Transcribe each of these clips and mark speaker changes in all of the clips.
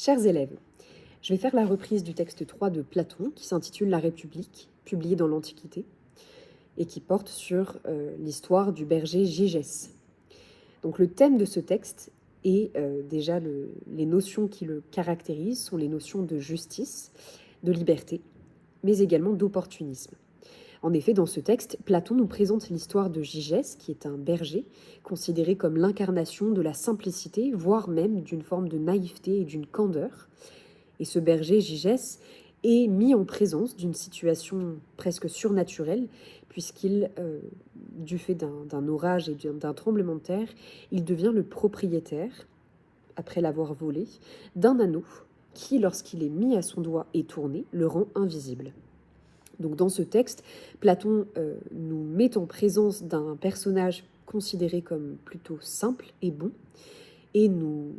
Speaker 1: Chers élèves, je vais faire la reprise du texte 3 de Platon qui s'intitule La République, publié dans l'Antiquité, et qui porte sur l'histoire du berger Gégès. Donc le thème de ce texte et déjà les notions qui le caractérisent sont les notions de justice, de liberté, mais également d'opportunisme. En effet, dans ce texte, Platon nous présente l'histoire de Gygès, qui est un berger, considéré comme l'incarnation de la simplicité, voire même d'une forme de naïveté et d'une candeur. Et ce berger, Gygès, est mis en présence d'une situation presque surnaturelle, puisqu'il, du fait d'un orage et d'un tremblement de terre, il devient le propriétaire, après l'avoir volé, d'un anneau qui, lorsqu'il est mis à son doigt et tourné, le rend invisible. Donc dans ce texte, Platon nous met en présence d'un personnage considéré comme plutôt simple et bon, et nous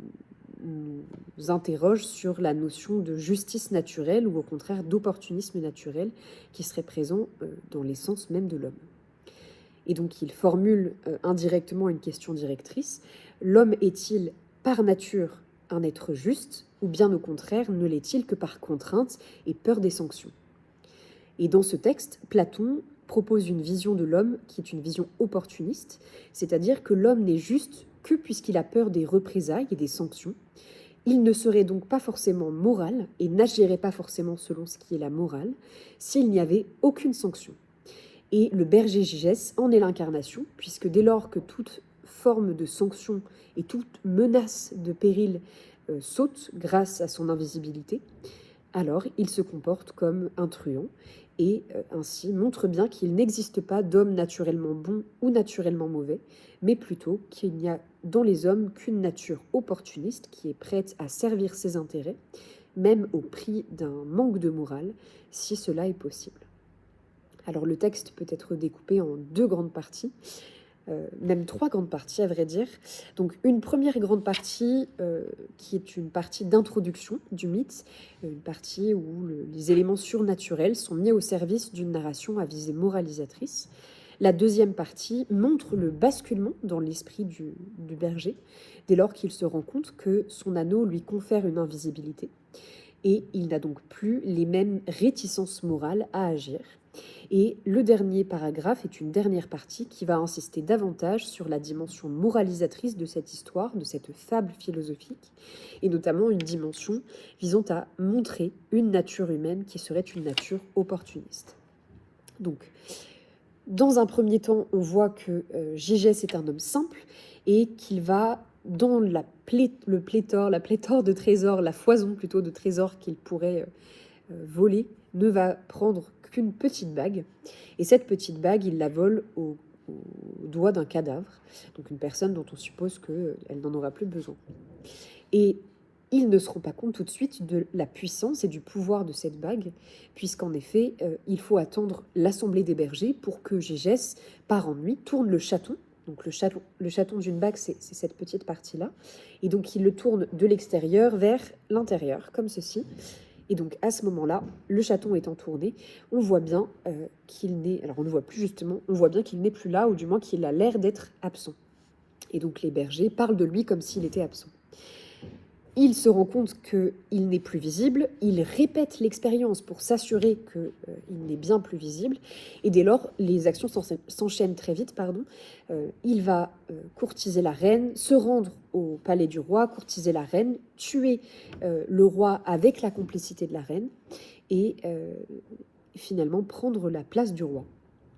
Speaker 1: interroge sur la notion de justice naturelle ou au contraire d'opportunisme naturel qui serait présent dans l'essence même de l'homme. Et donc il formule indirectement une question directrice. L'homme est-il par nature un être juste ou bien au contraire ne l'est-il que par contrainte et peur des sanctions ? Et dans ce texte, Platon propose une vision de l'homme qui est une vision opportuniste, c'est-à-dire que l'homme n'est juste que puisqu'il a peur des représailles et des sanctions. Il ne serait donc pas forcément moral et n'agirait pas forcément selon ce qui est la morale s'il n'y avait aucune sanction. Et le berger Gygès en est l'incarnation, puisque dès lors que toute forme de sanction et toute menace de péril saute grâce à son invisibilité, alors il se comporte comme un truand et ainsi montre bien qu'il n'existe pas d'homme naturellement bon ou naturellement mauvais, mais plutôt qu'il n'y a dans les hommes qu'une nature opportuniste qui est prête à servir ses intérêts, même au prix d'un manque de morale, si cela est possible. Alors le texte peut être découpé en deux grandes parties, même trois grandes parties à vrai dire. Donc une première grande partie qui est une partie d'introduction du mythe, une partie où les éléments surnaturels sont mis au service d'une narration à visée moralisatrice. La deuxième partie montre le basculement dans l'esprit du berger, dès lors qu'il se rend compte que son anneau lui confère une invisibilité, et il n'a donc plus les mêmes réticences morales à agir. Et le dernier paragraphe est une dernière partie qui va insister davantage sur la dimension moralisatrice de cette histoire, de cette fable philosophique, et notamment une dimension visant à montrer une nature humaine qui serait une nature opportuniste. Donc, dans un premier temps, on voit que Gygès est un homme simple et qu'il va, dans la pléthore de trésors, la foison plutôt de trésors qu'il pourrait voler, ne va prendre qu'une petite bague. Et cette petite bague, il la vole au doigt d'un cadavre, donc une personne dont on suppose qu'elle n'en aura plus besoin. Et il ne se rend pas compte tout de suite de la puissance et du pouvoir de cette bague, puisqu'en effet, il faut attendre l'assemblée des bergers pour que Gégès, par ennui, tourne le chaton. Donc le chaton d'une bague, c'est cette petite partie-là. Et donc il le tourne de l'extérieur vers l'intérieur, comme ceci. Et donc à ce moment-là, le chaton étant tourné, on voit bien qu'il n'est... Alors on ne voit plus justement, on voit bien qu'il n'est plus là, ou du moins qu'il a l'air d'être absent. Et donc les bergers parlent de lui comme s'il était absent. Il se rend compte qu'il n'est plus visible, il répète l'expérience pour s'assurer qu'il n'est bien plus visible, et dès lors, les actions s'enchaînent très vite. Il va courtiser la reine, se rendre au palais du roi, courtiser la reine, tuer le roi avec la complicité de la reine, et finalement prendre la place du roi.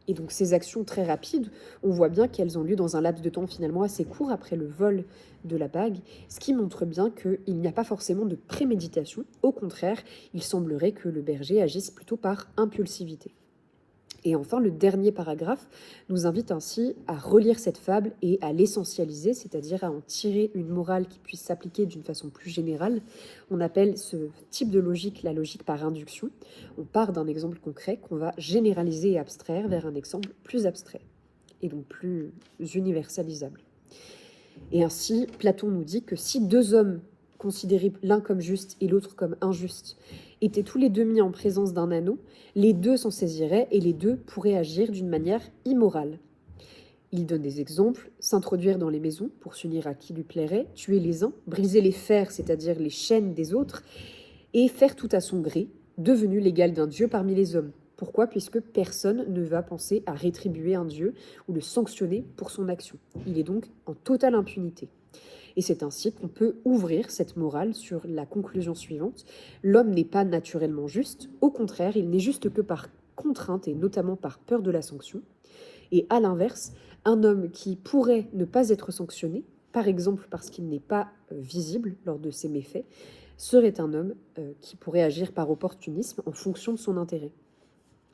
Speaker 1: Et donc ces actions très rapides, on voit bien qu'elles ont lieu dans un laps de temps finalement assez court après le vol de la bague, ce qui montre bien qu'il n'y a pas forcément de préméditation. Au contraire, il semblerait que le berger agisse plutôt par impulsivité. Et enfin, le dernier paragraphe nous invite ainsi à relire cette fable et à l'essentialiser, c'est-à-dire à en tirer une morale qui puisse s'appliquer d'une façon plus générale. On appelle ce type de logique la logique par induction. On part d'un exemple concret qu'on va généraliser et abstraire vers un exemple plus abstrait et donc plus universalisable. Et ainsi, Platon nous dit que si deux hommes considérés l'un comme juste et l'autre comme injuste étaient tous les deux mis en présence d'un anneau, les deux s'en saisiraient et les deux pourraient agir d'une manière immorale. Il donne des exemples: s'introduire dans les maisons pour s'unir à qui lui plairait, tuer les uns, briser les fers, c'est-à-dire les chaînes des autres, et faire tout à son gré, devenu l'égal d'un dieu parmi les hommes. Pourquoi? Puisque personne ne va penser à rétribuer un dieu ou le sanctionner pour son action. Il est donc en totale impunité. Et c'est ainsi qu'on peut ouvrir cette morale sur la conclusion suivante: l'homme n'est pas naturellement juste, au contraire, il n'est juste que par contrainte et notamment par peur de la sanction. Et à l'inverse, un homme qui pourrait ne pas être sanctionné, par exemple parce qu'il n'est pas visible lors de ses méfaits, serait un homme qui pourrait agir par opportunisme en fonction de son intérêt.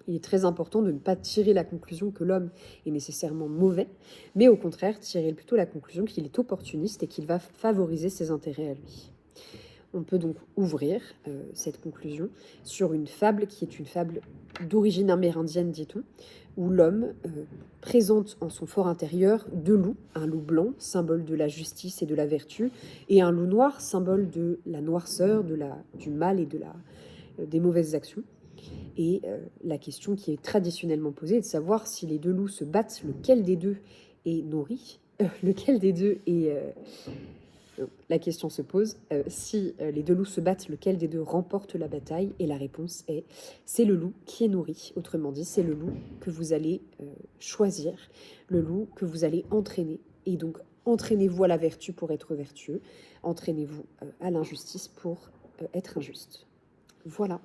Speaker 1: Il est très important de ne pas tirer la conclusion que l'homme est nécessairement mauvais, mais au contraire tirer plutôt la conclusion qu'il est opportuniste et qu'il va favoriser ses intérêts à lui. On peut donc ouvrir cette conclusion sur une fable qui est une fable d'origine amérindienne, dit-on, où l'homme présente en son fort intérieur deux loups, un loup blanc, symbole de la justice et de la vertu, et un loup noir, symbole de la noirceur, du mal et des mauvaises actions. Et la question qui est traditionnellement posée est de savoir si les deux loups se battent, lequel des deux est nourri, lequel des deux est... la question se pose, si les deux loups se battent, lequel des deux remporte la bataille? Et la réponse est: c'est le loup qui est nourri. Autrement dit, c'est le loup que vous allez choisir, le loup que vous allez entraîner. Et donc, entraînez-vous à la vertu pour être vertueux, entraînez-vous à l'injustice pour être injuste. Voilà.